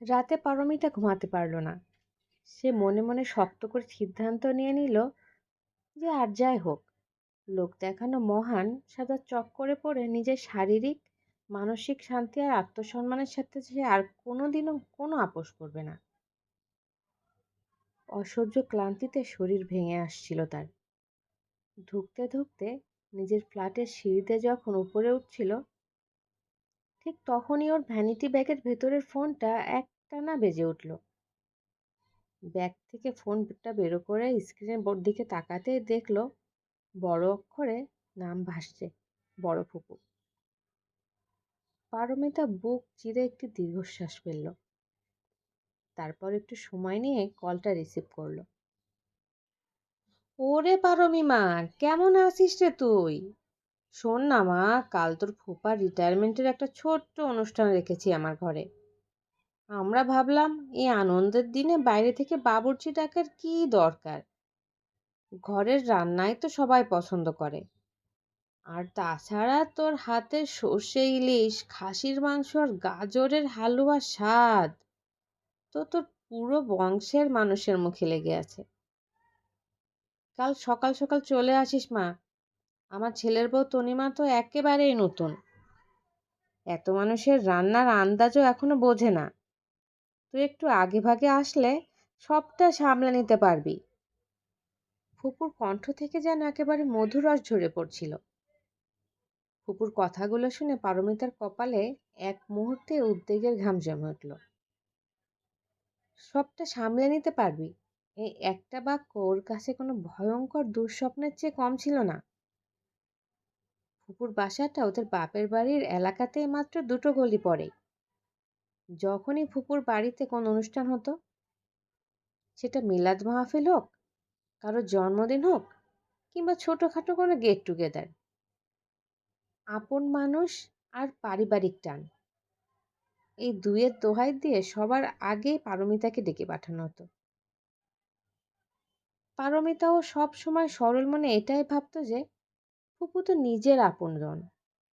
রাতে পারমিতা ঘুমাতে পারল না। সে মনে মনে শক্ত করে সিদ্ধান্ত নিয়ে নিল যে আর যাই হোক, লোক দেখানো মহান সাজার চক্করে পড়ে নিজের শারীরিক মানসিক শান্তি আর আত্মসম্মানের সাথে সে আর কোনোদিনও কোনো আপোষ করবে না। অসহ্য ক্লান্তিতে শরীর ভেঙে আসছিল তার। ধুঁকতে ধুঁকতে নিজের ফ্ল্যাটের সিঁড়িতে যখন উপরে উঠছিল, ঠিক তখনই ওর ভ্যানিটি ব্যাগের ভেতরের ফোনটা একটানা বেজে উঠল। ব্যাগ থেকে ফোনটা বের করে স্ক্রিনের দিকে তাকাতেই দেখল বড় অক্ষরে নাম ভাসছে, বড় ফুপু। পারমিতা বুক চিরে একটি দীর্ঘশ্বাস ফেলল। তারপর একটু সময় নিয়ে কলটা রিসিভ করলো। ওরে পারমি মা, কেমন আছিস রে তুই? শোন না মা, কাল তোর ফুপার রিটায়ারমেন্টের একটা ছোট্ট অনুষ্ঠান রেখেছি আমার ঘরে। আমরা ভাবলাম এই আনন্দের দিনে বাইরে থেকে বাবুর্চি ডাকার কি দরকার, ঘরের রান্নাই তো সবাই পছন্দ করে। আর তাছাড়া তোর হাতের সর্ষে ইলিশ, খাসির মাংস আর গাজরের হালুয়া স্বাদ তো তোর পুরো বংশের মানুষের মুখে লেগে আছে। কাল সকাল সকাল চলে আসিস মা। আমার ছেলের বউ তনিমা তো একেবারেই নতুন, এত মানুষের রান্নার আন্দাজও এখনো বোঝে না। তুই একটু আগে ভাগে আসলে সবটা সামলে নিতে পারবি। ফুপুর কণ্ঠ থেকে যেন একেবারে মধুরস ঝরে পড়ছিল। ফুপুর কথাগুলো শুনে পারমিতার কপালে এক মুহূর্তে উদ্বেগের ঘাম জমে উঠল। সবটা সামলে নিতে পারবি, এই একটা বাক্য ওর কাছে কোনো ভয়ঙ্কর দুঃস্বপ্নের চেয়ে কম ছিল না। ফুপুর বাসাটা ওদের বাপের বাড়ির এলাকাতেই মাত্র 2টো গলি পড়ে। যখনই ফুপুর বাড়িতে কোনো অনুষ্ঠান হতো, সেটা মিলাদ মাহফিল হোক, কারো জন্মদিন হোক, কিংবা ছোটখাটো কোনো গেট টুগেদার, আপন মানুষ আর পারিবারিক টান, এই দুইয়ের দোহাই দিয়ে সবার আগে পারমিতাকে ডেকে পাঠানো হতো। পারমিতাও সব সময় সরল মনে এটাই ভাবতো যে ফুপু তো নিজের আপনজন,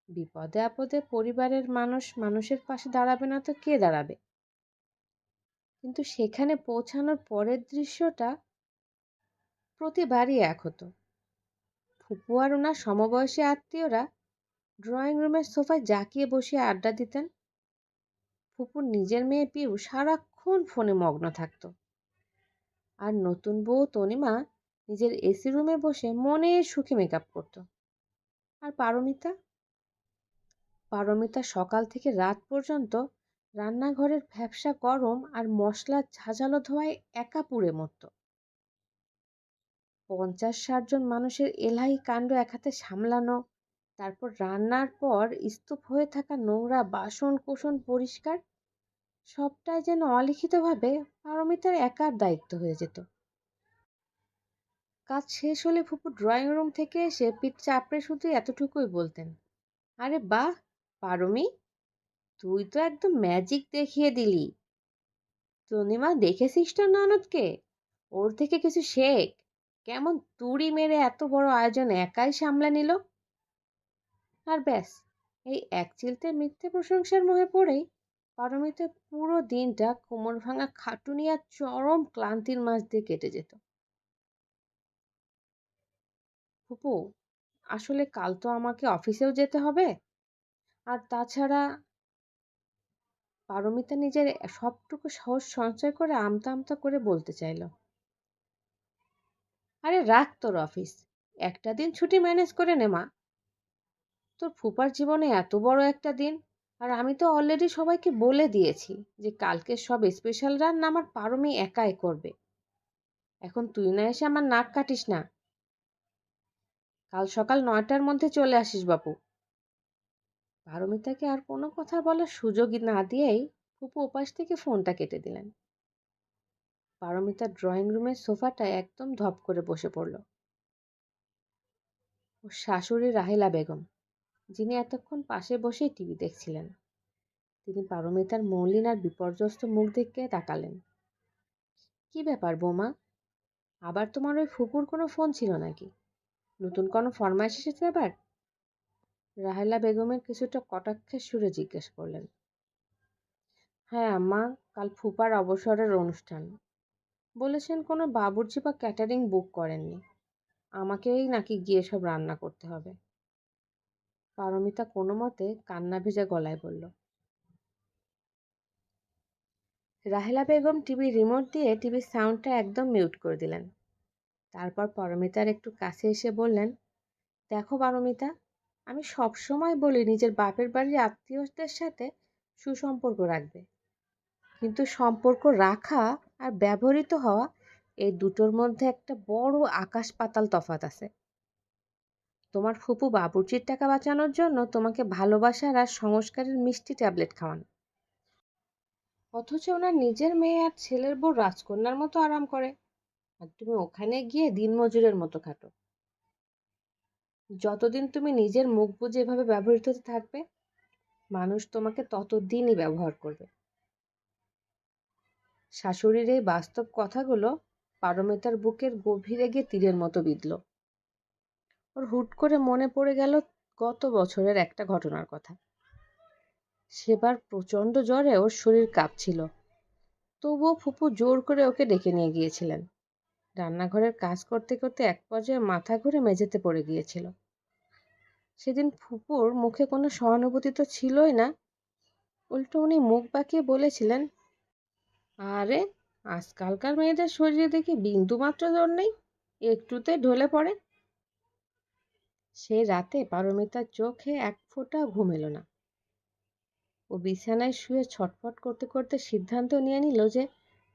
বিপদে আপদে পরিবারের মানুষের পাশে দাঁড়াবে না তো কে দাঁড়াবে। কিন্তু সেখানে পৌঁছানোর পরের দৃশ্যটা প্রতিবারই এক হতো। ফুপু আর ওনার সমবয়সী আত্মীয়রা ড্রয়িং রুমের সোফায় জাঁকিয়ে বসিয়ে আড্ডা দিতেন। ফুপুর নিজের মেয়ে পিউ সারাক্ষণ ফোনে মগ্ন থাকতো। আর নতুন বউ তনিমা নিজের এসি রুমে বসে মনের সুখে মেকআপ করত। আর পারমিতা সকাল থেকে রাত পর্যন্ত রান্নাঘরের ভ্যাপসা গরম আর মশলার ঝাঁঝালো ধোঁয়ায় একা পুড়ে মরত। 50-60 জন মানুষের এলাহি কাণ্ড এক হাতে সামলানো, তারপর রান্নার পর স্তূপ হয়ে থাকা নোংরা বাসন কোসন পরিষ্কার, সবটাই যেন অলিখিতভাবে পারমিতার একার দায়িত্ব হয়ে যেত। কাজ শেষ হলে ফুপু ড্রয়িং রুম থেকে এসে পিঠ চাপড়ে শুধু এতটুকুই বলতেন, আরে বাহ পারমি, তুই তো একদম ম্যাজিক দেখিয়ে দিলি। তনিমা দেখেছিস তো ননদকে, ওর থেকে কিছু শেখ। কেমন তুড়ি মেরে এত বড় আয়োজন একাই সামলে নিল। আর ব্যাস, এই এক চিলতে মিথ্যে প্রশংসার মোহে পড়েই পারমিতা পুরো দিনটা কোমর ভাঙা খাটুনি আর চরম ক্লান্তির মাঝ দিয়ে কেটে যেত। ফুপু, আসলে কাল তো আমাকে অফিসেও যেতে হবে। আর তাছাড়া পারমিতা নিজের সবটুকু সাহস সঞ্চয় করে আমতা আমতা করে বলতে চাইল, আরে রাখ তোর অফিস, একটা দিন ছুটি ম্যানেজ করে নে মা। তোর ফুপার জীবনে এত বড় একটা দিন, আর আমি তো অলরেডি সবাইকে বলে দিয়েছি যে কালকে সব স্পেশাল রান্না আমার পারমি একাই করবে। এখন তুই না এসে আমার নাক কাটিস না। কাল সকাল 9টার মধ্যে চলে আসিস বাপু। পারমিতাকে আর কোনো কথা বলার সুযোগই না দিয়েই ফুপু ওপাশ থেকে ফোনটা কেটে দিলেন। পারমিতার ড্রয়িং রুমের সোফাটায় একদম ধপ করে বসে পড়ল। ওর শাশুড়ি রাহেলা বেগম, যিনি এতক্ষণ পাশে বসেই টিভি দেখছিলেন, তিনি পারমিতার মলিন আর বিপর্যস্ত মুখ দিকে তাকালেন। কি ব্যাপার বৌমা, আবার তোমার ওই ফুপুর কোনো ফোন ছিল নাকি? নতুন কোনো ফরমাইশ এসেছে এবার? রাহেলা বেগমের কিছুটা কটাক্ষের সুরে জিজ্ঞেস করলেন। হ্যাঁ আম্মা, কাল ফুপার অবসরের অনুষ্ঠান। বলেছেন কোনো বাবুর্চি বা ক্যাটারিং বুক করেননি, আমাকেই নাকি গিয়ে সব রান্না করতে হবে। পারমিতা কোনো মতে কান্না ভেজা গলায় বলল। রাহেলা বেগম টিভির রিমোট দিয়ে টিভির সাউন্ডটা একদম মিউট করে দিলেন। তারপর পারমিতার একটু কাছে এসে বললেন, দেখো পারমিতা, আমি সব সময় বলি নিজের বাপের বাড়ির আত্মীয়দের সাথে সুসম্পর্ক রাখবে, কিন্তু সম্পর্ক রাখা আর ব্যবহৃত হওয়া এই দুটোর মধ্যে একটা বড় আকাশ পাতাল তফাৎ আছে। তোমার ফুপু বাবুর্চির টাকা বাঁচানোর জন্য তোমাকে ভালোবাসার আর সংস্কারের মিষ্টি ট্যাবলেট খাওয়ান, অথচ ওনার নিজের মেয়ে আর ছেলের বউ রাজকন্যার মতো আরাম করে, আর তুমি ওখানে গিয়ে দিনমজুরের মতো খাটো। যতদিন তুমি নিজের মুখ বুজে এভাবে ব্যবহৃত হতে থাকবে, মানুষ তোমাকে ততদিনই ব্যবহার করবে। শাশুড়ির এই বাস্তব কথাগুলো পারমিতার বুকের গভীরে গিয়ে তীরের মতো বিঁধল। ওর হুট করে মনে পড়ে গেল গত বছরের একটা ঘটনার কথা। সেবার প্রচণ্ড জ্বরে ওর শরীর কাঁপছিল, তবুও ফুপু জোর করে ওকে ডেকে নিয়ে গিয়েছিলেন। রান্নাঘরের কাজ করতে করতে এক পর্যায়ে মাথা ঘুরে মেঝেতে পড়ে গিয়েছিল। সেদিন ফুপুর মুখে কোনো সহানুভূতি তো ছিলই না, উল্টো উনি মুখ বাঁকিয়ে বলেছিলেন, আরে আজকালকার মেয়েদের শরীরে দেখি বিন্দুমাত্র জোর নেই, একটুতে ঢলে পড়ে। সেই রাতে পারমিতার চোখে এক ফোঁটা ঘুম এলো না। ও বিছানায় শুয়ে ছটফট করতে করতে সিদ্ধান্ত নিয়ে নিল যে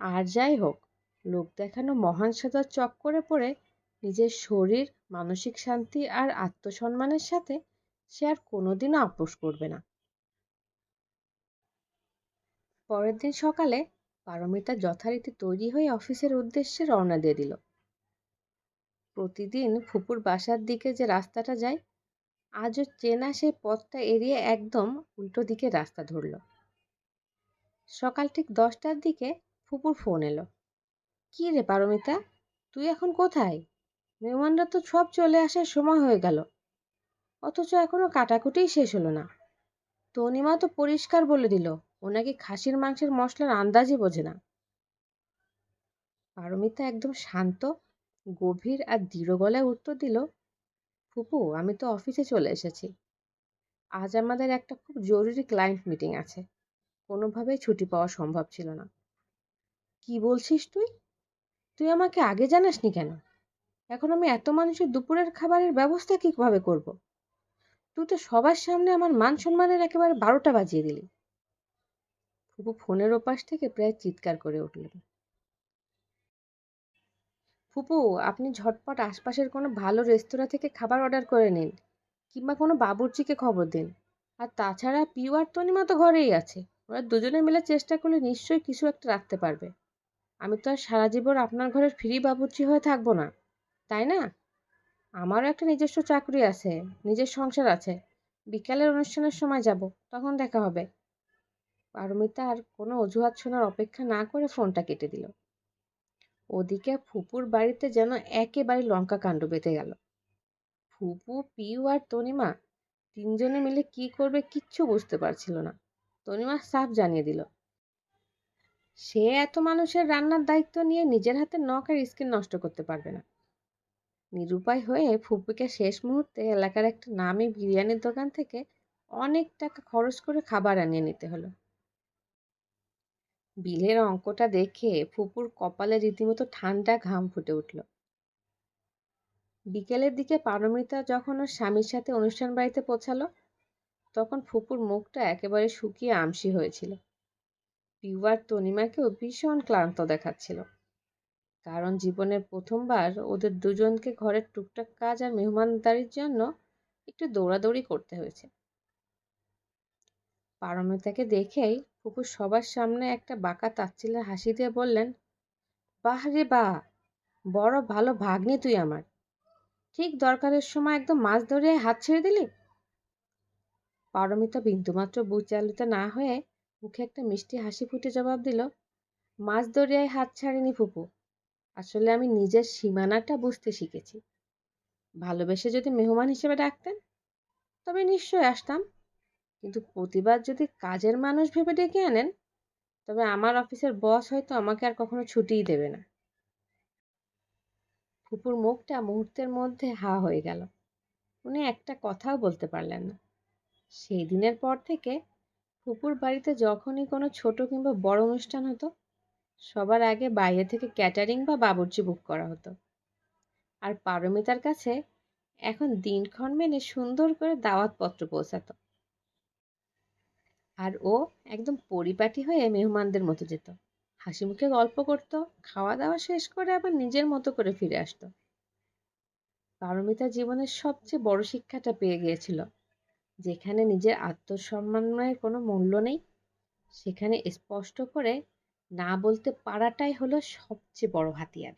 আর যাই হোক, লোক দেখানো মহান সাজার চক্করে পড়ে নিজের শরীর, মানসিক শান্তি আর আত্মসম্মানের সাথে সে আর কোনোদিনও আপোষ করবে না। পরের দিন সকালে পারমিতা যথারীতি তৈরি হয়ে অফিসের উদ্দেশ্যে রওনা দিয়ে দিল। প্রতিদিন ফুপুর বাসার দিকে যে রাস্তাটা যায়, আজও চেনা সেই পথটা এড়িয়ে একদম উল্টো দিকে রাস্তা ধরল। সকাল ঠিক 10টার দিকে ফুপুর ফোন এলো। কি রে পারমিতা, তুই এখন কোথায়? মেহমানরা তো সব চলে আসার সময় হয়ে গেল, অথচ এখনো কাটাকুটিই শেষ হলো না। তনিমা তো পরিষ্কার বলে দিল ও নাকি খাসির মাংসের মশলার আন্দাজই বোঝে না। পারমিতা একদম শান্ত, গভীর আর দৃঢ় গলায় উত্তর দিল, ফুপু আমি তো অফিসে চলে এসেছি। আজ আমাদের একটা খুব জরুরি ক্লায়েন্ট মিটিং আছে, কোনোভাবেই ছুটি পাওয়া সম্ভব ছিল না। কি বলছিস তুই? তুই আমাকে আগে জানাসনি কেন? এখন আমি এত মানুষের দুপুরের খাবারের ব্যবস্থা কিভাবে করব? তুই তো সবার সামনে আমার মান সম্মানের একেবারে 12টা বাজিয়ে দিলি। ফুপু ফোনের ওপাশ থেকে প্রায় চিৎকার করে উঠলেন, ফুপু আপনি ঝটপট আশপাশের কোনো ভালো রেস্তোরাঁ থেকে খাবার অর্ডার করে নিন, কিংবা কোনো বাবুর্চিকে খবর দিন। আর তাছাড়া পিউ আর তনিমা তো ঘরেই আছে, ওরা দুজনে মিলে চেষ্টা করলে নিশ্চয়ই কিছু একটা রাখতে পারবে। আমি তো আর সারা জীবন আপনার ঘরের ফ্রি বাবুর্চি হয়ে থাকবো না, তাই না? আমারও একটা নিজস্ব চাকরি আছে, নিজের সংসার আছে। বিকালের অনুষ্ঠানের সময় যাব, তখন দেখা হবে। পারমিতা আর কোনো অজুহাত শোনার অপেক্ষা না করে ফোনটা কেটে দিল। ওদিকে ফুপুর বাড়িতে যেন একেবারে লঙ্কা কাণ্ড বেঁধে গেল। ফুপু, পিউ আর তনিমা তিনজনে মিলে কি করবে কিচ্ছু বুঝতে পারছিল না। তনিমা সাফ জানিয়ে দিল, সে এত মানুষের রান্নার দায়িত্ব নিয়ে নিজের হাতে নখ আর স্কিন নষ্ট করতে পারবে না। নিরুপায় হয়ে ফুপুকে শেষ মুহূর্তে এলাকার একটা নামি বিরিয়ানির দোকান থেকে অনেক টাকা খরচ করে খাবার আনিয়ে নিতে হলো। বিলের অঙ্কটা দেখে ফুপুর কপালে রীতিমতো ঠান্ডা ঘাম ফুটে উঠল। বিকেলের দিকে পারমিতা যখন ওর স্বামীর সাথে অনুষ্ঠান বাড়িতে পৌঁছালো, তখন ফুপুর মুখটা একেবারে শুকিয়ে আমসি হয়েছিল। পিউ আর তনিমাকেও ভীষণ ক্লান্ত দেখাচ্ছিল, কারণ জীবনের প্রথমবার ওদের দুজনকে ঘরের টুকটাক কাজ আর মেহমানদারির জন্য একটু দৌড়াদৌড়ি করতে হয়েছে। পারমিতাকে দেখেই ফুপু সবার সামনে একটা বাঁকা তাচ্ছিল্যের হাসি দিয়ে বললেন, বাহ রে বাহ, বড় ভালো ভাগ্নি তুই আমার, ঠিক দরকারের সময় একদম মাছ ধরে হাত ছেড়ে দিলি। পারমিতা বিন্দুমাত্র বিচলিত না হয়ে মুখে একটা মিষ্টি হাসি ফুটে জবাব দিল, মাছ দরিয়ায় হাত ছাড়িনি ফুপু, আসলে আমি নিজের সীমানাটা বুঝতে শিখেছি। ভালোবেসে যদি মেহমান হিসেবে ডাকতেন তবে নিশ্চয়ই আসতাম, কিন্তু প্রতিবার যদি কাজের মানুষ ভেবে ডেকে আনেন তবে আমার অফিসের বস হয়তো আমাকে আর কখনো ছুটিই দেবে না। ফুপুর মুখটা মুহূর্তের মধ্যে হা হয়ে গেল। উনি একটা কথাও বলতে পারলেন না। সেই দিনের পর থেকে ফুপুর বাড়িতে যখনই কোনো ছোট কিংবা বড় অনুষ্ঠান হতো, সবার আগে বাইরে থেকে ক্যাটারিং বা বাবুর্চি বুক করা হতো। আর পারমিতার কাছে এখন দিনক্ষণ মেনে সুন্দর করে দাওয়াতপত্র পৌঁছাতো। আর ও একদম পরিপাটি হয়ে মেহমানদের মতো যেত, হাসি মুখে গল্প করত, খাওয়া দাওয়া শেষ করে আবার নিজের মতো করে ফিরে আসতো। পারমিতা জীবনের সবচেয়ে বড় শিক্ষাটা পেয়ে গিয়েছিল, যেখানে নিজের আত্মসম্মানের কোনো মূল্য নেই, সেখানে স্পষ্ট করে না বলতে পারাটাই হলো সবচেয়ে বড় হাতিয়ার।